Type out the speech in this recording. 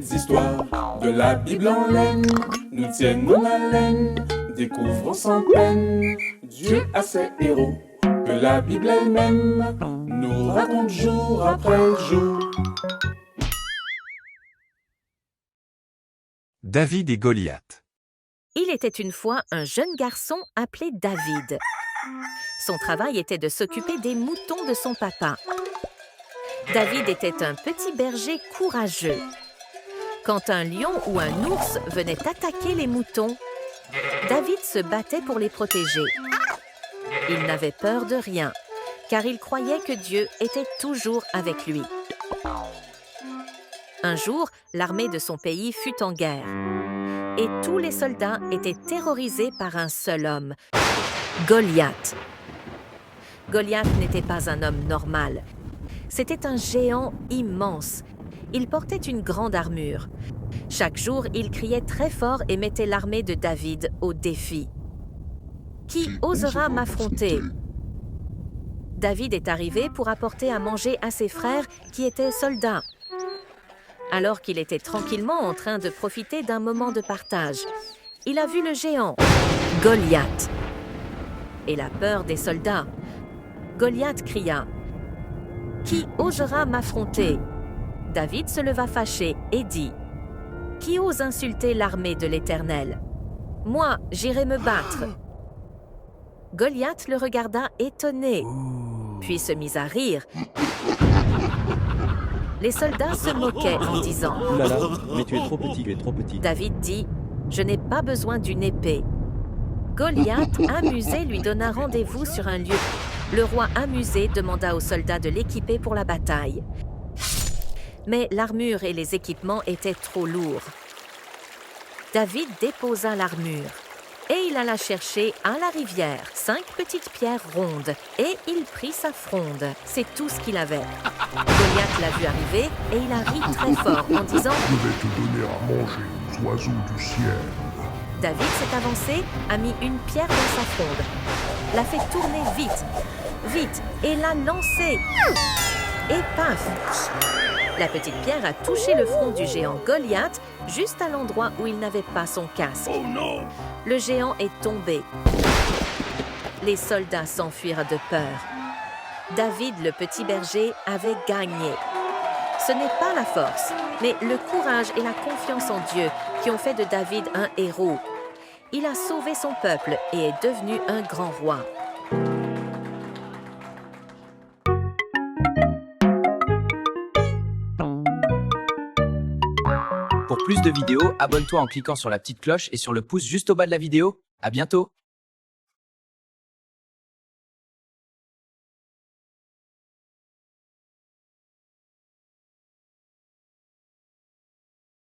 petites histoires de la Bible en laine nous tiennent en haleine, découvrons sans peine Dieu a ses héros que la Bible elle-même nous raconte jour après jour. David et Goliath. Il était une fois un jeune garçon appelé David. Son travail était de s'occuper des moutons de son papa. David était un petit berger courageux. Quand un lion ou un ours venait attaquer les moutons, David se battait pour les protéger. Il n'avait peur de rien, car il croyait que Dieu était toujours avec lui. Un jour, l'armée de son pays fut en guerre. Et tous les soldats étaient terrorisés par un seul homme, Goliath. Goliath n'était pas un homme normal. C'était un géant immense. Il portait une grande armure. Chaque jour, il criait très fort et mettait l'armée de David au défi. Qui osera m'affronter? David est arrivé pour apporter à manger à ses frères qui étaient soldats. Alors qu'il était tranquillement en train de profiter d'un moment de partage, il a vu le géant, Goliath. Et la peur des soldats. Goliath cria « Qui osera m'affronter ?» David se leva fâché et dit « Qui ose insulter l'armée de l'Éternel? Moi, j'irai me battre. » Goliath le regarda étonné, puis se mit à rire. Les soldats se moquaient en disant « Oulala, mais tu es trop petit, tu es trop petit. » David dit « Je n'ai pas besoin d'une épée. » Goliath, amusé, lui donna rendez-vous sur un lieu. Le roi, amusé, demanda aux soldats de l'équiper pour la bataille. Mais l'armure et les équipements étaient trop lourds. David déposa l'armure et il alla chercher à la rivière 5 petites pierres rondes et il prit sa fronde. C'est tout ce qu'il avait. Goliath l'a vu arriver et il a ri très fort en disant « Je vais te donner à manger aux oiseaux du ciel. » David s'est avancé, a mis une pierre dans sa fronde, l'a fait tourner vite, vite, et l'a lancée. Et paf! La petite pierre a touché le front du géant Goliath, juste à l'endroit où il n'avait pas son casque. Oh non! Le géant est tombé. Les soldats s'enfuirent de peur. David, le petit berger, avait gagné. Ce n'est pas la force, mais le courage et la confiance en Dieu qui ont fait de David un héros. Il a sauvé son peuple et est devenu un grand roi. Pour plus de vidéos, abonne-toi en cliquant sur la petite cloche et sur le pouce juste au bas de la vidéo. À bientôt!